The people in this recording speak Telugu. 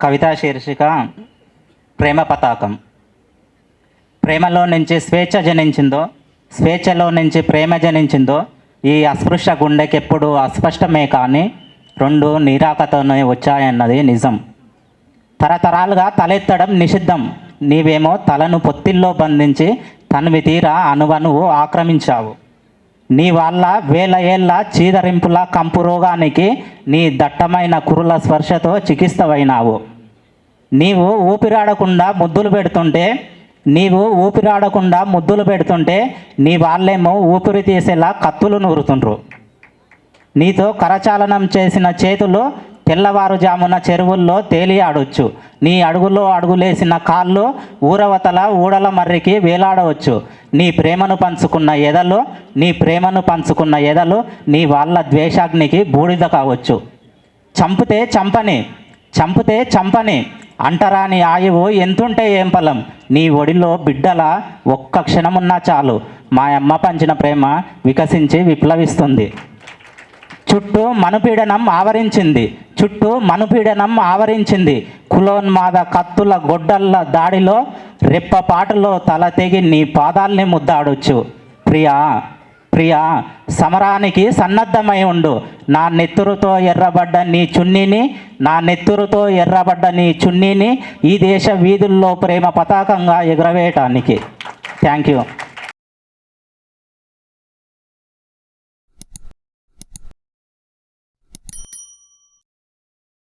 కవితా శీర్షిక ప్రేమ పతాకం. ప్రేమలో నుంచి స్వేచ్ఛ జనించిందో, స్వేచ్ఛలో నుంచి ప్రేమ జనించిందో, ఈ అస్పృశ్య గుండెకెప్పుడు అస్పష్టమే కానీ రెండు నీరాకతోనే వచ్చాయన్నది నిజం. తరతరాలుగా తలెత్తడం నిషిద్ధం. నీవేమో తలను పొత్తిల్లో బంధించి తనివి తీరా అణువణువు ఆక్రమించావు. నీ వల్ల వేల ఏళ్ళ చీదరింపుల కంపు రోగానికి నీ దట్టమైన కురుల స్పర్శతో చికిత్సవైనావు. నీవు ఊపిరాడకుండా ముద్దులు పెడుతుంటే నీ వాళ్ళేమో ఊపిరి తీసేలా కత్తులు నూరుతుండ్రు. నీతో కరచాలనం చేసిన చేతులు తెల్లవారుజామున చెరువుల్లో తేలియాడవచ్చు. నీ అడుగులో అడుగులేసిన కాళ్ళు ఊరవతల ఊడల మర్రికి వేలాడవచ్చు. నీ ప్రేమను పంచుకున్న ఎదలు నీ వాళ్ళ ద్వేషాగ్నికి బూడిద కావచ్చు. చంపితే చంపని అంటరాని ఆయువు ఎంతుంటే ఏం ఫలం. నీ ఒడిలో బిడ్డల ఒక్క క్షణమున్నా చాలు. మా అమ్మ పంచిన ప్రేమ వికసించి విప్లవిస్తుంది. చుట్టూ మనుపీడనం ఆవరించింది. కులోన్మాద కత్తుల గొడ్డళ్ళ దాడిలో రెప్పపాటులో తల తెగి నీ పాదాల్ని ముద్దాడొచ్చు. ప్రియా సమరానికి సన్నద్ధమై ఉండు. నా నెత్తురుతో ఎర్రబడ్డ నీ చున్నీని ఈ దేశ వీధుల్లో ప్రేమ పతాకంగా ఎగురవేయటానికి. Thank you.